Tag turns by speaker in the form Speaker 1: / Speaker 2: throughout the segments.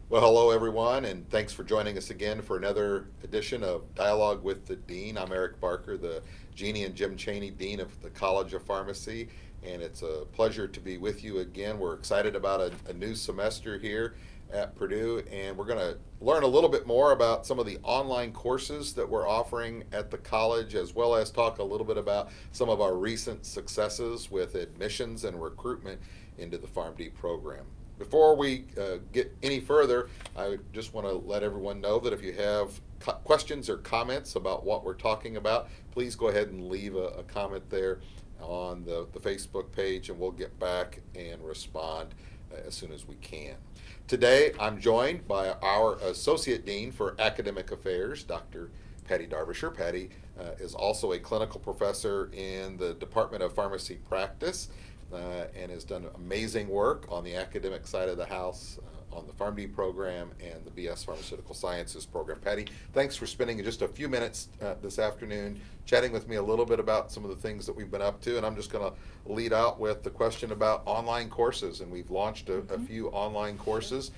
Speaker 1: Well, hello everyone, and thanks for joining us again for another edition of Dialogue with the Dean. I'm Eric Barker, the Jeannie and Jim Cheney Dean of the College of Pharmacy, and it's a pleasure to be with you again. We're excited about a new semester here at Purdue, and we're going to learn a little bit more about some of the online courses that we're offering at the college, as well as talk a little bit about some of our recent successes with admissions and recruitment into the PharmD program. Before we get any further, I just want to let everyone know that if you have questions or comments about what we're talking about, please go ahead and leave a comment there on the Facebook page, and we'll get back and respond as soon as we can. Today, I'm joined by our Associate Dean for Academic Affairs, Dr. Patty Darvisher. Patty is also a clinical professor in the Department of Pharmacy Practice and has done amazing work on the academic side of the house, on the PharmD program and the BS Pharmaceutical Sciences program. Patty, thanks for spending just a few minutes this afternoon chatting with me a little bit about some of the things that we've been up to, and I'm just going to lead out with the question about online courses, and we've launched a few online courses.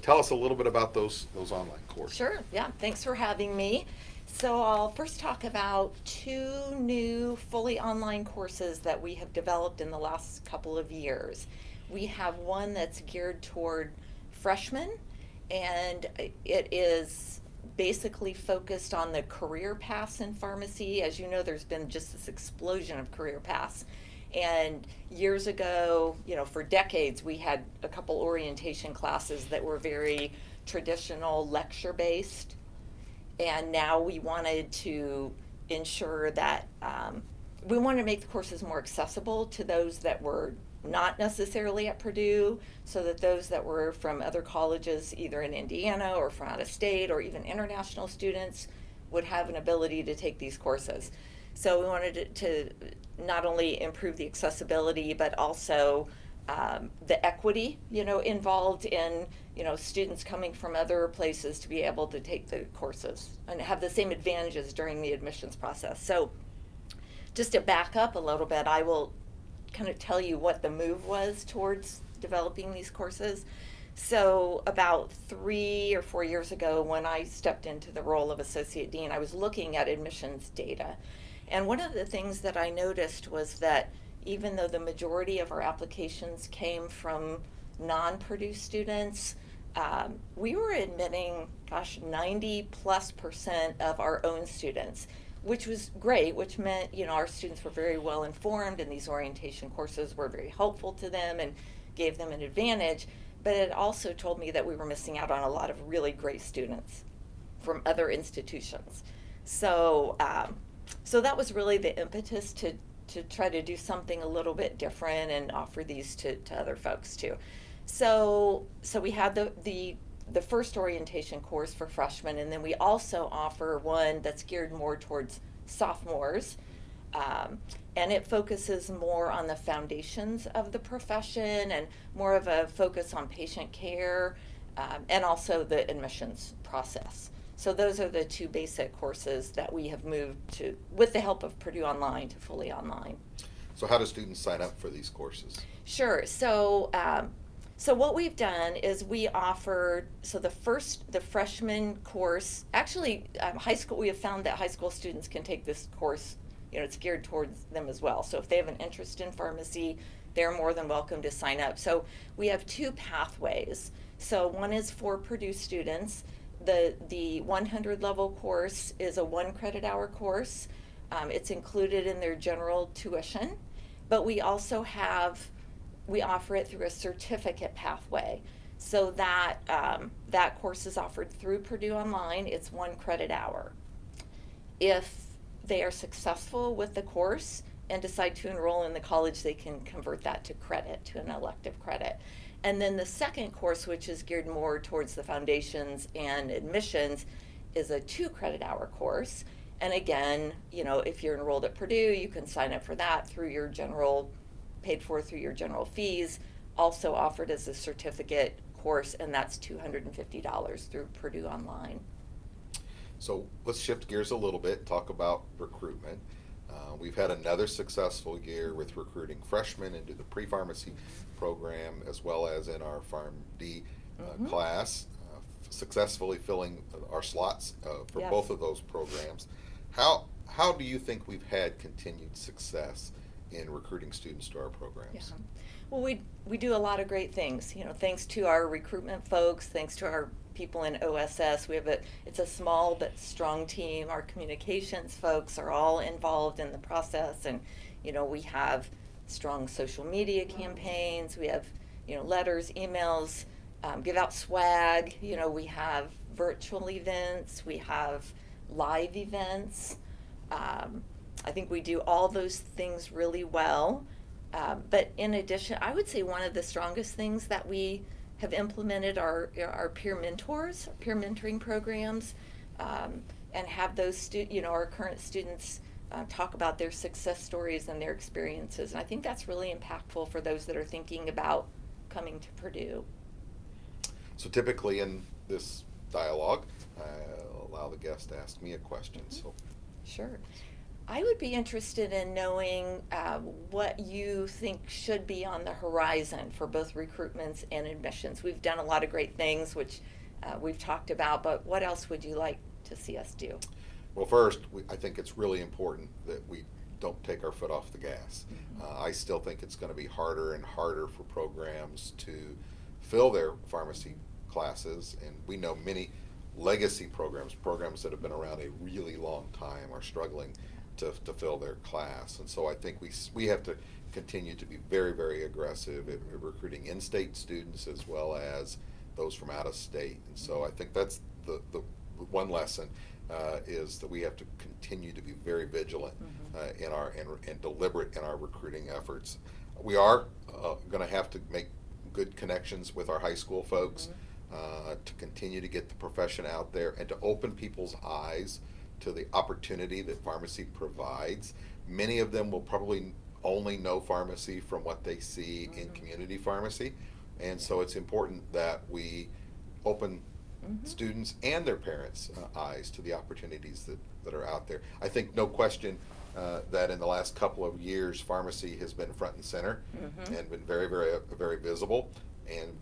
Speaker 1: Tell us a little bit about those online courses.
Speaker 2: Sure, yeah, thanks for having me. So I'll first talk about two new fully online courses that we have developed in the last couple of years. We have one that's geared toward freshmen, and it is basically focused on the career paths in pharmacy. As you know, there's been just this explosion of career paths. And years ago, for decades, we had a couple orientation classes that were very traditional lecture based. And now we wanted to ensure that we wanted to make the courses more accessible to those that were not necessarily at Purdue, so that those that were from other colleges, either in Indiana or from out of state, or even international students, would have an ability to take these courses. So we wanted to not only improve the accessibility, but also the equity, involved in, students coming from other places to be able to take the courses and have the same advantages during the admissions process. So just to back up a little bit, I will kind of tell you what the move was towards developing these courses. So about 3 or 4 years ago, when I stepped into the role of Associate Dean, I was looking at admissions data. And one of the things that I noticed was that even though the majority of our applications came from non-Purdue students, we were admitting, 90+% of our own students, which was great, which meant, our students were very well informed, and these orientation courses were very helpful to them and gave them an advantage. But it also told me that we were missing out on a lot of really great students from other institutions. So, so that was really the impetus to try to do something a little bit different and offer these to other folks too. So we had the first orientation course for freshmen, and then we also offer one that's geared more towards sophomores, and it focuses more on the foundations of the profession and more of a focus on patient care, and also the admissions process. So those are the two basic courses that we have moved to, with the help of Purdue Online, to fully online.
Speaker 1: So how do students sign up for these courses?
Speaker 2: Sure. So what we've done is we offer, the freshman course, actually high school, we have found that high school students can take this course, it's geared towards them as well. So if they have an interest in pharmacy, they're more than welcome to sign up. So we have two pathways. So one is for Purdue students. The 100 level course is a 1 credit hour course. It's included in their general tuition, but we also we offer it through a certificate pathway. So that course is offered through Purdue Online. It's 1 credit hour. If they are successful with the course and decide to enroll in the college, they can convert that to credit, to an elective credit. And then the second course, which is geared more towards the foundations and admissions, is a 2 credit hour course. And again, if you're enrolled at Purdue, you can sign up for that through your paid for through your general fees, also offered as a certificate course, and that's $250 through Purdue Online.
Speaker 1: So let's shift gears a little bit, talk about recruitment. We've had another successful year with recruiting freshmen into the pre-pharmacy program, as well as in our PharmD class, successfully filling our slots for
Speaker 2: Yes.
Speaker 1: both of those programs. How do you think we've had continued success in recruiting students to our programs?
Speaker 2: Yeah. Well, we do a lot of great things. You know, thanks to our recruitment folks, thanks to our people in OSS. It's a small but strong team. Our communications folks are all involved in the process, and you know, we have strong social media campaigns. We have, you know, letters, emails, give out swag. You know, we have virtual events. We have live events. I think we do all those things really well. But in addition, I would say one of the strongest things that we have implemented are our peer mentors, peer mentoring programs, and have those our current students talk about their success stories and their experiences. And I think that's really impactful for those that are thinking about coming to Purdue.
Speaker 1: So typically in this dialogue, I'll allow the guest to ask me a question. So
Speaker 2: Sure. I would be interested in knowing what you think should be on the horizon for both recruitments and admissions. We've done a lot of great things, which we've talked about, but what else would you like to see us do?
Speaker 1: Well, first, I think it's really important that we don't take our foot off the gas. I still think it's going to be harder and harder for programs to fill their pharmacy classes, and we know many legacy programs that have been around a really long time are struggling to fill their class. And so I think we have to continue to be very, very aggressive at recruiting in-state students as well as those from out of state. And so I think that's the one lesson is that we have to continue to be very vigilant in our and deliberate in our recruiting efforts. We are going to have to make good connections with our high school folks to continue to get the profession out there and to open people's eyes to the opportunity that pharmacy provides. Many of them will probably only know pharmacy from what they see in community pharmacy, and so it's important that we open students and their parents' eyes to the opportunities that are out there. I think no question that in the last couple of years pharmacy has been front and center and been very, very, very visible, and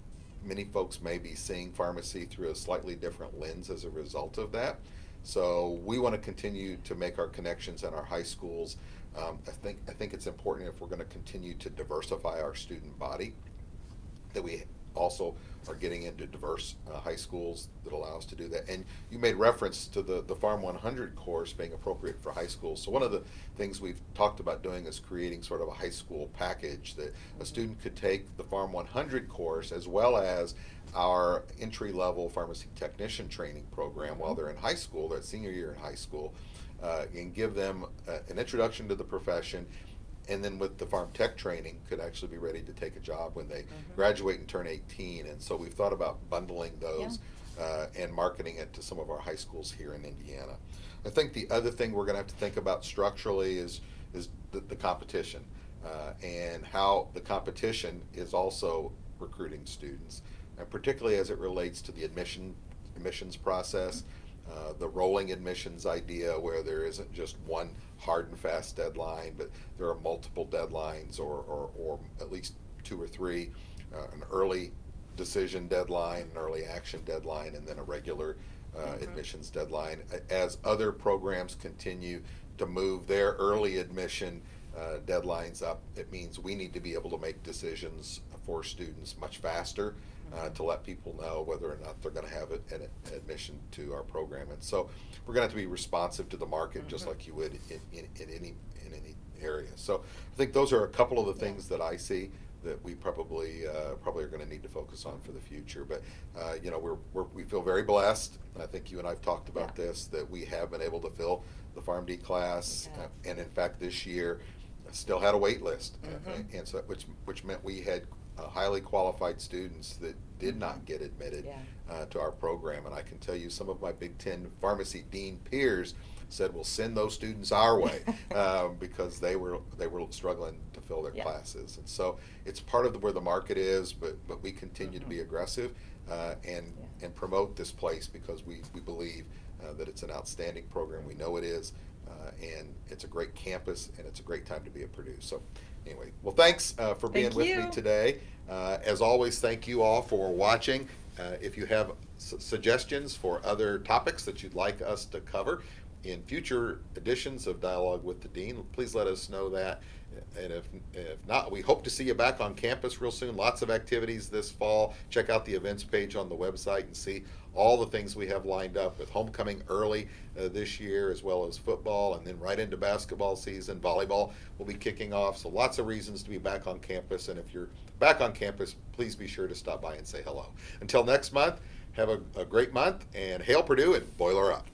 Speaker 1: many folks may be seeing pharmacy through a slightly different lens as a result of that. So we want to continue to make our connections in our high schools. I think it's important, if we're going to continue to diversify our student body, that we also are getting into diverse high schools that allow us to do that. And you made reference to the Pharm 100 course being appropriate for high schools. So one of the things we've talked about doing is creating sort of a high school package that a student could take the Pharm 100 course as well as our entry-level pharmacy technician training program while they're in high school, their senior year in high school, and give them an introduction to the profession. And then with the Pharm Tech training, could actually be ready to take a job when they graduate and turn 18. And so we've thought about bundling those and marketing it to some of our high schools here in Indiana. I think the other thing we're going to have to think about structurally is the competition and how the competition is also recruiting students, and particularly as it relates to the admissions process. The rolling admissions idea, where there isn't just one hard and fast deadline, but there are multiple deadlines or at least 2 or 3, an early decision deadline, an early action deadline, and then a regular admissions deadline. As other programs continue to move their early admission deadlines up, it means we need to be able to make decisions for students much faster to let people know whether or not they're going to have an admission to our program. And so we're going to have to be responsive to the market just like you would in any area. So I think those are a couple of the things that I see that we probably are going to need to focus on for the future. But you know, we feel very blessed. I think you and I've talked about this, that we have been able to fill the PharmD class, and in fact this year still had a wait list, and so which meant we had highly qualified students that did not get admitted to our program. And I can tell you, some of my Big Ten pharmacy dean peers said, "We'll send those students our way," because they were struggling to fill their classes. And so it's part of where the market is, but we continue to be aggressive and promote this place, because we believe that it's an outstanding program. We know it is, and it's a great campus, and it's a great time to be at Purdue. So anyway, well, thanks for being with me today. As always, thank you all for watching. If you have suggestions for other topics that you'd like us to cover in future editions of Dialogue with the Dean, please let us know that. And if not, we hope to see you back on campus real soon. Lots of activities this fall. Check out the events page on the website and see all the things we have lined up, with homecoming early this year, as well as football, and then right into basketball season. Volleyball will be kicking off, so lots of reasons to be back on campus. And if you're back on campus, please be sure to stop by and say hello. Until next month, have a great month, and hail Purdue and boiler up.